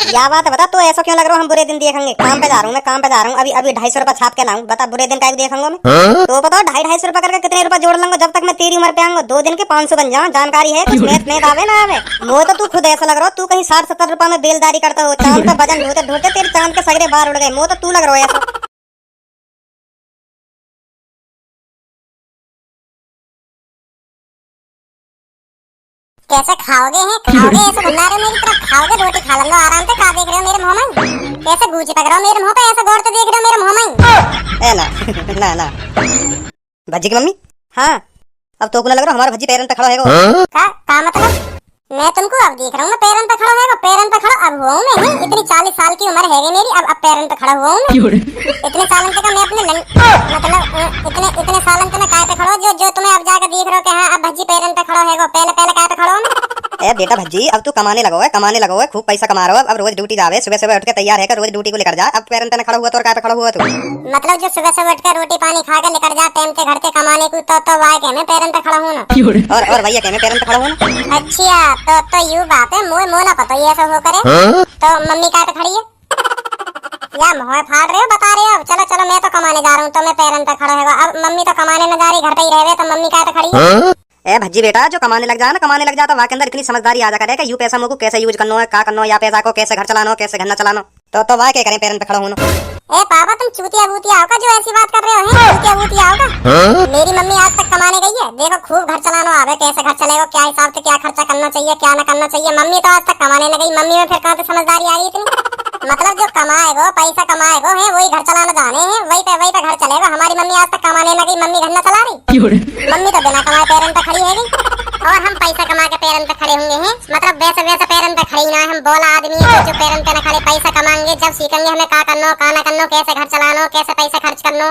या बात है, बता तो ऐसा क्यों लग रहा है हम बुरे दिन देखेंगे? काम पे जा रहा हूँ मैं, काम पे जा रहा हूँ, अभी अभी 250 रुपए छाप के लाऊं, बता बुरे दिन का देखूंगा मैं? तो बताओ 250 रुपए करके कितने रुपए जोड़ लूंगा जब तक मैं तेरी उम्र पे आऊंगा? 2 दिन के 500 बन जाऊं। जानकारी है कुछ? मैथ में आवे ना आवे? वो तो तू खुद ऐसा लग रहा हो तू कहीं 60-70 रुपए में बेलदारी करता हो। चांद पे वजन ढोते ढोते तेरे चांद के सगरे बाहर उड़ गए। वो तो तू लग रहा है ऐसा। कैसे खाओगे हैं? खाओगे ऐसे बुला रहे हो मेरी तरफ? खाओगे? रोटी खा लो आराम से। का देख रहे हो मेरे मुंह में? कैसे गूंज पक रहे हो मेरे मुंह पे? ऐसे गौर से देख रहे हो मेरे मुंह में? ए ना ना ना भज्जी की मम्मी। हाँ अब तो लग रहा हमारा भज्जी पैरन पे खड़ा है। का मतलब? मैं तुमको अब देख रहा हूँ, मैं पैरन पे खड़ा है, पैरन पे खड़ा अब हुआ हूँ मैं। इतनी 40 साल की उम्र है मेरी, अब पैरन पे खड़ा हुआ हूँ मैं। इतने सालन तक मैं अपने मतलब इतने सालन तक मैं काय पे खड़ा हूँ जो तुम्हें अब जाकर देख रहे हो कि हाँ अब भज्जी पैरन पे खड़ा है। पहले पहले काय पे खड़ा हूँ मैं? ए बेटा भज्जी अब तू कमाने लगो है, खूब पैसा कमा रहा हो। अब रोज ड्यूटी जावे, सुबह सुबह उठ के तैयार है रोज ड्यूटी को लेकर जा। अब पैरन पे खड़ा हुआ तो और काय पे खड़ा हुआ तू? मतलब जो सुबह सुबह उठ कर रोटी पानी खा कर लेकर जा टाइम से घर से कमाने को, तो वाई के मैं पैरन पे खड़ा हूँ ना। और भैया के मैं पैरन पे खड़ा हूँ ना। अच्छा तो यूं बात है, मोह ना पता ये ऐसा हो करे। तो मम्मी काय पे खड़ी है? या मोह फाड़ रहे हो बता रहे हो? चलो चलो मैं तो कमाने जा रहा हूँ तो मैं पैरन पे खड़ा है। अब मम्मी तो कमाने न जा रही, घर पे ही रह गए, तो मम्मी काय पे खड़ी है? ए भज्जी बेटा जो कमाने लग जा तो वहाँ के अंदर इतनी समझदारी आ जा करे कि यू पैसा मुझको कैसे यूज करना है, का करना है, या पैसा को कैसे घर चलाना, कैसे घर न चलाना। तो वहाँ क्या करें पैरन पे खड़ा हूँ ना। ए पापा तुम चूतिया बूतिया होगा जो ऐसी बात कर रहे हो? हैं चूतिया बूतिया होगा? मेरी मम्मी आज तक कमाने गई है, देखो खूब घर चलाना आवे, कैसे घर चलेगा, क्या हिसाब से क्या खर्चा करना चाहिए, क्या न करना चाहिए। मम्मी तो आज तक कमाने न गई, मम्मी में फिर कहाँ से समझदारी आ गई इतनी? मतलब जो कमाएगो पैसा कमाएगो है वही घर चलाना जाने हैं, वही पे घर चलेगा। हमारी मम्मी आज तक कमाने न गई, मम्मी घर न चला रही। मम्मी तो बिना कमाए पैरन पे खड़ी है और हम पैसा कमा के पैरन पे खड़े होंगे हैं। मतलब वैसे पैरन पे खड़ी ना, हम बोला आदमी है जो पैरन पे न खड़े। पैसा कमाएंगे जब सीखेंगे हमें का करना का ना करना, कैसे घर चलाना, कैसे पैसा खर्च करना।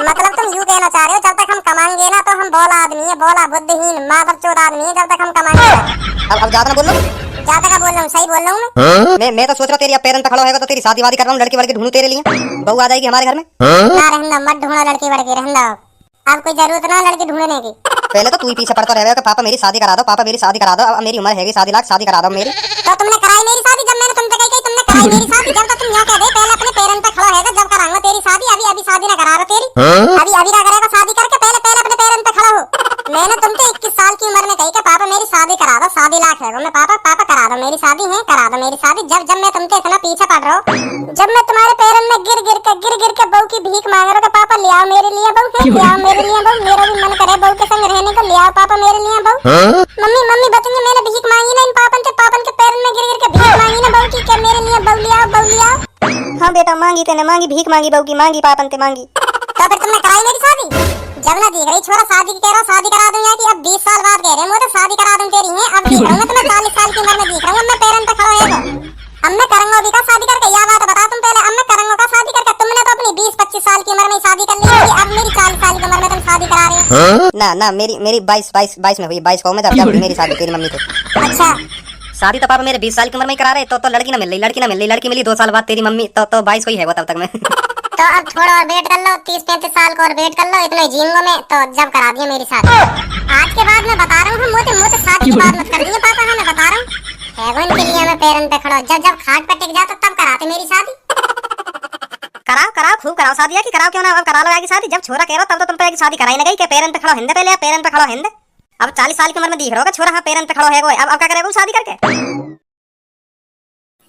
मतलब तुम यूं कहना चाह रहे हो जब तक हम कमाएंगे ना तो हम बोला आदमी है, बोला बुद्धिहीन मादरचोद आदमी है जब तक हम कमाएंगे। अब ज्यादा बोल लो। ज्यादा का बोल रहा हूँ? सही बोल रहा हूँ मैं तो सोच रहा हूँ तेरी अब पैरन पे खड़ा होगा तो तेरी शादी वादी कर रहा हूँ, लड़की वड़की ढूंढूं तेरे लिए, बहू आ जाएगी हमारे घर में। ना रहना मत ढूंढो लड़की वड़की, रहना अब कोई जरूरत ना लड़की ढूंढने की। पहले तो तू ही पीछे पड़ता रह कि पापा मेरी शादी करा दो, पापा मेरी शादी करा दो। अब मेरी उम्र है 7 लाख, शादी करा दो मेरी। तो तुमने कराई मेरी शादी? जब मैंने तुमसे कही तुमने कराई मेरी शादी, जब तक तुम यहाँ कह दे पहले अपने पैरन पे खड़ा है जब कराऊंगा तेरी शादी। अभी शादी ना करा रहा तेरी, अभी ना करेगा शादी करके, पहले अपने पैरन पे खड़ा हो। मैंने तुमसे 21 साल की उम्र में कही कि पापा मेरी शादी करा दो, 7 लाख है मैं पापा करा दो मेरी शादी है, करा दो मेरी शादी। जब मैं तुमसे इतना पीछे पड़ रहा हूँ, जब मैं तुम्हारे पैरन में गिर गिर के बहू की भीख मांग रहा हूँ कि पापा ले आओ मेरे लिए बहू, ले आओ मेरे लिए बहू, मेरा भी मन करे बहू के संग रहने को, ले आओ पापा मेरे लिए बहू। मम्मी बताइए मैंने भीख मांगी ना इन पापन के पैरन में गिर के भीख मांगी ना बहू की, क्या मेरे लिए बहू ले आओ, बहू ले आओ। हाँ बेटा मांगी तेने, मांगी भीख मांगी, बहू की मांगी, पापन ते मांगी। तो फिर तुमने कराई मेरी शादी? जब ना देख रही छोरा शादी कह रहा शादी करा दूं या कि अब 20 साल बाद कह रहे हैं मुझे शादी करा दूं तेरी है। अब देख रहा हूं मैं 40 साल की उम्र में देख रहा हूं मैं पैरन पे खड़ा है। अब मैं करूंगा अभी का शादी करके, या बात बता तुम पहले। अब मैं करूंगा का शादी करके? तुमने तो अपनी 20-25 साल की उम्र में शादी कर ली है, अब मेरी 40 साल की उम्र में तुम शादी करा रहे हो? ना मेरी 22 में हुई, 22 को मैं जब मेरी शादी तेरी मम्मी से। अच्छा शादी तो पापा मेरे 20 साल की उम्र में करा रहे, तो लड़की ना मिल रही, लड़की मिली 2 साल बाद तेरी मम्मी, तो 22 को ही है वो तब तक मैं। तो अब थोड़ा और वेट कर लो, 30-35 साल को और वेट कर लो, इतना जीऊंगा मैं तो जब करा दिया मेरी शादी। आज के बाद मैं बता रहा हूँ, मुझे शादी की बात मत कर दिए पापा, हाँ मैं बता रहा हूँ है इनके लिए मैं पैरन पे खड़ा। जब खाट पे टिक जाता तब कराते मेरी शादी। कराओ खूब कराओ शादी की, कराओ क्यों ना, अब करा लो शादी। जब छोरा कह रहा तब तो तुम पे शादी कराई ना गई कि पैरन पे खड़ो हिंदे, पहले पैरन पे खड़ो हिंदे। अब 40 साल की उम्र में दिख रहा होगा छोरा हाँ पैरन पे खड़ो है, अब क्या करेगा शादी करके?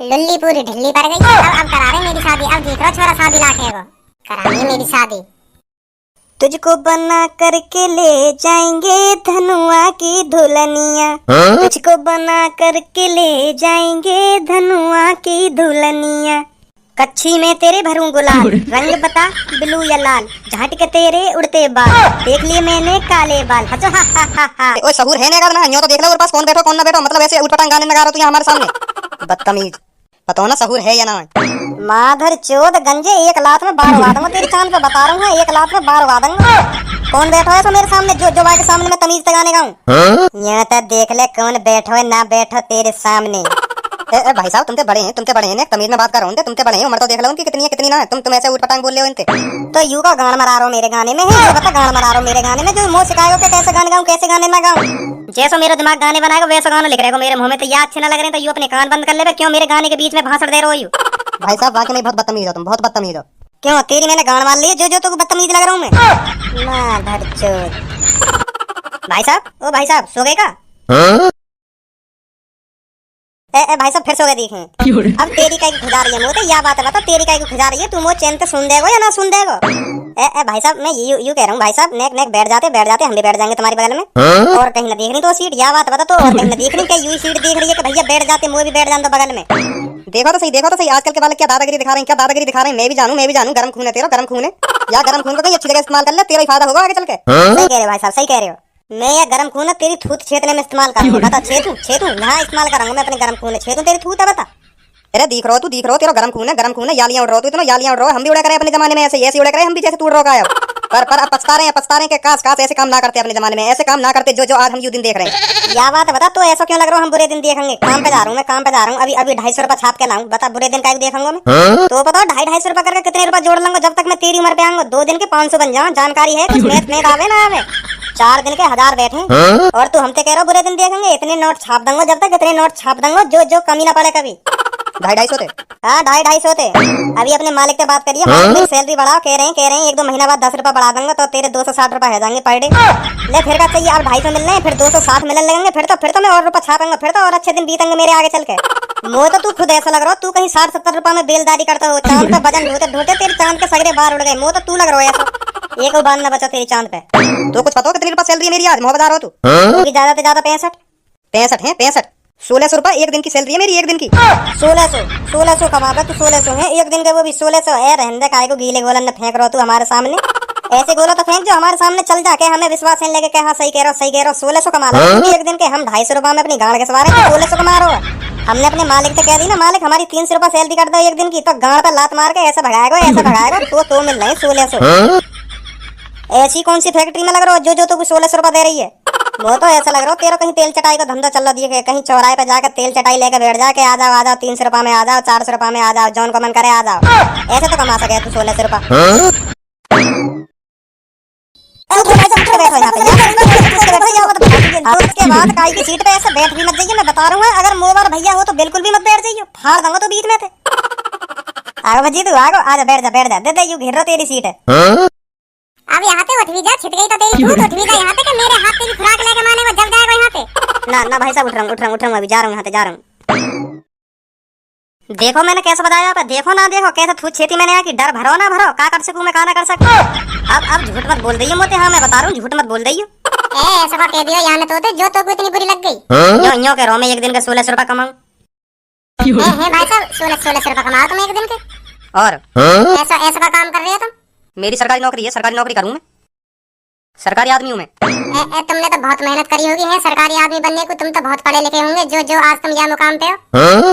लुल्ली पूरी ढिल्ली पड़ गई। अब करा रहे मेरी शादी। अब देख रहा छोरा शादी ला के करा रही मेरी शादी। तुझको बना करके ले जाएंगे धनुआ की दुल्हनिया, तुझको बना करके ले जाएंगे धनुआ की दुल्हनिया। कच्छी में तेरे भरूं गुलाल, रंग बता ब्लू या लाल, झाट के तेरे उड़ते बाल, देख लिए मैंने काले बाल। अच्छा हा हा हा हा। ओए सहूर है ना, यूं तो देख लो और पास कौन बैठो कौन ना बैठो, मतलब ऐसे उठपटांग गाने लगा रहा तू हमारे सामने। बदतमीज, पता हो ना सहूर है या ना? माधर चोद गंजे, 1 लात में 12 वादूंगा तेरी चांद पे, बता रहा हूँ 1 लात में 12 वादूंगा। कौन बैठो है मेरे सामने जो भाई के सामने मैं तमीज से गाने गाऊं? यहाँ तक देख ले कौन बैठो है ना बैठो तेरे सामने। ए भाई साहब तुमसे बड़े हैं तमीज में बात कर रहे हो तुमसे बड़े हैं उम्र तो देख लो उनकी कितनी है कितनी ना है तुम ऐसे उठपटांग बोल रहे हो इनसे। तो यू का गान मरा रहा हो मेरे गाने में है, बता गान मरा रहा हो मेरे गाने में जो मुंह सिखाएगा कि कैसे गाने गाऊं कैसे गाने ना गाऊं। जैसा मेरा दिमाग गाने बनाएगा वैसा गाना लिख रहेगा मेरे मुंह में, तो याद अच्छे ना लग रहे हैं तो यू अपने कान बंद कर ले। क्यों मेरे गाने के बीच में भाषण दे रहे हो यू? भाई साहब वाकई में बहुत बदतमीज हो तुम, बहुत बदतमीज हो। क्यों तेरी मैंने गान मार ली जो तो बदतमीज लग रहा हूं मैं? माधरचोद। भाई साहब, ओ भाई साहब सो गए का? ए भाई साहब फिर सो गए देखें। अब तेरी काई खुजा रही है मुंह तो या बात है, बता तेरी काई खुजा रही है, तू मुंह चैन से सुन देगो या ना सुन देगो? ए भाई साहब मैं यू कह रहा हूँ भाई साहब, नेक बैठ जाते हम भी बैठ जाएंगे तुम्हारे बगल में। और कहीं ना देख रही तो सीट या बात बता, तो और कहीं ना देख रही क्या यू सीट देख रही है कि भैया बैठ जाते मुझे भी बैठ जान दो बगल में। देखो तो सही आजकल के बालक क्या दादागिरी दिखा रहे हैं मैं भी जानू गरम खून है तेरा, गरम खून है या गरम खून को कहीं अच्छी जगह इस्तेमाल कर ले, तेरा ही फायदा होगा आगे चल के। सही कह रहे हो भाई साहब, सही कह रहे हो। मैं ये गरम खून है तेरी थूत छेदने में इस्तेमाल करूंगा, बता छेतू यहाँ इस्तेमाल करूंगा मैं अपने गरम खून छेतू तेरी थूत है बता। अरे दिख रहो तेरा गरम खून है यालियां उड़ रहो तू, यालियां उड़ रहो, हम भी उड़ा करे अपने जमाने में ऐसे उड़ा करे हम भी जैसे तू उड़ रहा है। पर अब पछता रहे हैं कि काश ऐसे काम ना करते अपने जमाने में, ऐसे काम ना करते जो आज हम यू दिन देख रहे हैं। या बात बता, तो ऐसा क्यों लग रहा हूँ हम बुरे दिन देखेंगे? काम पे जा रहा हूँ अभी 250 रुपया छाप के लाऊं, बता बुरे दिन का देखूंगा मैं? तो बताओ 250 रुपया करके कितने रुपया जोड़ लूंगा जब तक मैं तेरी उम्र पे आऊंगा? 2 दिन के 500 बन जाऊं, जानकारी है कुछ मैथ में आवे ना आवे? 4 दिन के 1000 बैठे और तू हमसे कह रहा बुरे दिन देखेंगे? इतने नोट छाप दूंगा जब तक इतने नोट छाप दूंगा जो कमी ना पड़े कभी। 250 थे? हाँ 250 थे। अभी अपने मालिक से बात करिए, मेरी सैलरी बढ़ाओ, कह रहे हैं 1-2 महीना बाद 10 रुपया बढ़ा दूंगा तो तेरे 260 रुपया हो जाएंगे पर डे। ले फिर का चाहिए, अब 250 मिल रहे हैं फिर 260 मिलने लगेंगे, फिर तो मैं और रुपया छापूंगा, फिर तो और अच्छे दिन बीतेंगे मेरे आगे चल के। वो तो तू खुद ऐसा लग रहा हो तू कहीं 60-70 रुपया में बेलदारी करता हो, चांद पे वजन ढोते तेरे चांद के सगरे बाहर उड़ गए। वो तो तू लग रहा हो ऐसा, एक बार ना बचा तेरी चांद पे। तो कुछ पता हो कितनी रुपया सैलरी है मेरी आज मोहब्बत हो तू? ज्यादा से ज्यादा 65 है 65 1600 रुपया एक दिन की सैलरी है मेरी, एक दिन की 1600 कमा तू 1600 है एक दिन के, वो भी 1600 है। रहने काय को गीले गोलन में फेंक रहा तू हमारे सामने, ऐसे गोला तो फेंक जो हमारे सामने चल जाके हमें विश्वास नहीं लगे कि हाँ सही कह रहा हो। 1600 कमा रहा एक दिन के, हम 250 रुपया में अपनी गाड़ के सवार है 1600 कमा रहा हो। हमने अपने मालिक से कह दी ना, मालिक हमारी 300 रुपया सैलरी कर दो एक दिन की, तो गाड़ पर लात मार के ऐसा भगाएगा तो मिल रहे 1600। ऐसी कौन सी फैक्ट्री में लग रहा हो जो तो 1600 रुपया दे रही है? वो तो ऐसा लग रहा हो तेरा कहीं तेल चटाई का धंधा चल रहा दिए, कहीं चौराहे पे जाकर तेल चटाई लेकर बैठ जाके आ जाओ 300 रुपया में आ जाओ, 400 रुपया में आ जाओ, जौन को मन करे आ जाओ। ऐसे तो कमा सके तू 1600 रुपया। उसके बाद काई की सीट पे ऐसे बैठ भी मत जाइए, मैं बता रहा हूँ। अगर मोबाइल भैया हो तो बिल्कुल भी मत बैठ जाइए, फाड़ दूंगा तो बीच में थे। आगो भजी तू आगो, आजा बैठ जा दे यू घेर रहा तेरी सीट है। अब यहाँ पे उठ भी जा, छिट गई तो तेरी भूत उठ भी जा यहाँ पे कि मेरे हाथ तेरी खुराक लेके माने वो जब जाएगा यहाँ पे। ना भाई साहब उठ रहा हूँ अभी जा रहा हूँ यहाँ पे जा रहा हूँ। देखो मैंने कैसे बताया आप, देखो ना देखो कैसे थूत छेती मैंने यहाँ की, डर भरो ना भरो, का कर सकूं मैं का ना कर सकूं। अब झूठ मत बोल दइयो मोते, हाँ मैं बता रहा हूँ झूठ मत बोल दइयो। ऐसा कह दियो यहाँ तो जो तो इतनी बुरी लग गई। यो कह रहा हूँ मैं एक दिन का 1600 रुपया कमाऊँ। भाई साहब 1600 रुपया कमाओ तुम एक दिन के, और ऐसा का काम कर रहे हो तुम? मेरी सरकारी नौकरी है, सरकारी नौकरी करूँ मैं, सरकारी आदमी हूँ मैं। तुमने तो बहुत मेहनत करी होगी है सरकारी आदमी बनने को, तुम तो बहुत पढ़े लिखे होंगे जो आज तुम यह मुकाम पे हो।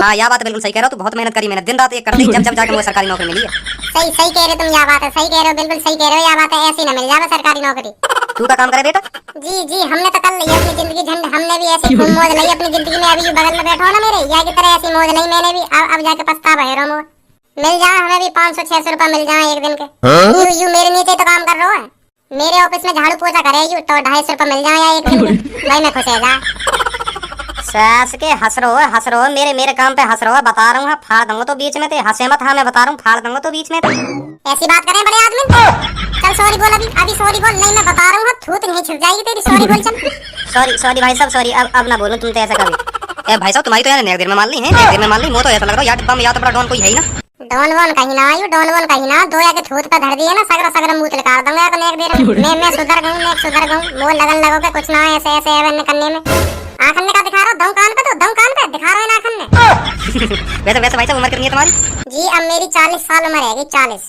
हाँ यह बात बिल्कुल सही कह रहा हो, तू बहुत मेहनत करी मैंने, दिन रात एक करती जब जाके मुझे सरकारी नौकरी मिली है। सही कह रहे तुम, यह बात है, सही कह रहे हो, बिल्कुल सही कह रहे हो, यह बात है, ऐसी न मिल जाए सरकारी नौकरी। तू का काम करे बेटा? जी हमने तो कर ली अपनी जिंदगी झंड, हमने भी ऐसी खूब मौज ली अपनी जिंदगी में। अभी बगल में बैठो ना मेरे या की तरह ऐसी मौज ली मैंने भी, अब जाके पछतावा है रोमो। मिल जाए हमें भी 500-600 रुपया मिल जाए एक दिन के। यू मेरे नीचे तो काम कर रहा है, मेरे ऑफिस में झाड़ू पोछा करे यू तो 250 रुपया मिल जाए एक दिन के, भाई मैं खुश है जा। सास के हंस रहो मेरे काम पे हंस रहो, बता रहा हूँ फाड़ दूंगा तो बीच में थे, हंसे मत, हाँ मैं बता रहा हूँ फाड़ दूंगा तो बीच में थे। ऐसी बात करें बड़े आदमी, चल सॉरी बोल, अभी सॉरी बोल। नहीं मैं बता रहा हूँ थूत नहीं छिप जाएगी तेरी, सॉरी बोल चल। सॉरी भाई साहब सॉरी, अब ना बोलूं तुम तो ऐसा कभी। ए भाई साहब तुम्हारी तो यार नेक देर में मान ली है, नेक देर में मान ली, वो तो ऐसा लग रहा है यार डिब्बा में या तो बड़ा डॉन कोई है ही ना। डॉन वॉन कहीं ना आयु, डॉन वॉन कहीं ना, दो या के थूत पे धर दिए ना सगरा मुंह लगा दूंगा एक नेक देर में। मैं सुधर गऊं, वो लगन लगोगे कुछ ना ऐसे करने में। आखन ने का दिखा रहा दम कान पे दिखा रहा है आखन ने। वैसे भाई साहब उम्र कितनी है तुम्हारी? जी अब मेरी 40 साल उम्र है, 40।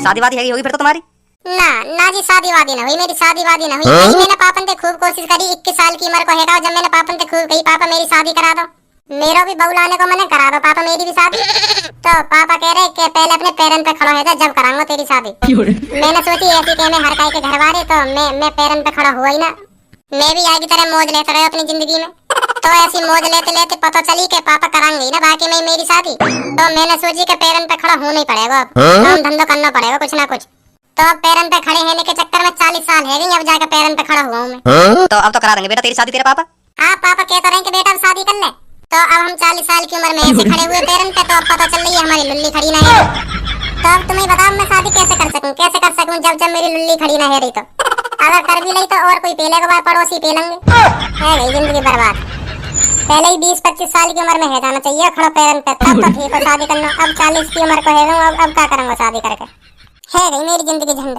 शादी वादी होगी फिर तो तुम्हारी? ना जी शादी वादी ना हुई मेरी, शादी वादी ना हुई। मैंने पापन से खूब कोशिश करी, 21 साल की उम्र को है जब मैंने पापन से खूब कही पापा मेरी शादी करा दो, मेरा भी बहू लाने को मैंने करा दो पापा मेरी भी शादी। तो पापा कह रहे कि पहले अपने पैरन पे खड़ा है जब कराऊंगा तेरी शादी। मैंने सोची ऐसी कि मैं हर काई के घर वाले, तो मैं पैरन पे खड़ा हुआ ही ना, मैं भी आगे तरह मौज लेता रहा अपनी जिंदगी में। तो ऐसी मौज लेते लेते पता चली के पापा कराएंगे ना बाकी में मेरी शादी। तो मैंने सोची के पैरन पे खड़ा होना ही पड़ेगा, अब काम धंधा करना पड़ेगा कुछ ना कुछ। तो अब पैरन पे खड़े होने के चक्कर में 40 साल है गई, अब जाकर पैरन पे खड़ा हुआ हूँ मैं। तो अब तो करा देंगे बेटा तेरी शादी तेरे पापा। हाँ पापा कहते रहे कि बेटा अब शादी कर ले। तो अब हम 40 साल की उम्र में ऐसे खड़े हुए पैरन पे, तो अब पता चल रही है हमारी लुल्ली खड़ी ना है। तो अब तुम्हें बताओ मैं शादी कैसे कर सकूं जब मेरी लुल्ली खड़ी ना है रही। तो अगर कर भी ली तो और कोई पी लेगा, पड़ोसी पी लेंगे, है गई जिंदगी बर्बाद। पहले ही 20-25 साल की उम्र में है जाना चाहिए खड़ा पैरन पे, तब तो ठीक हो शादी करना। अब 40 की उम्र को है गई, अब क्या करूंगा शादी करके, है गई मेरी जिंदगी झंड।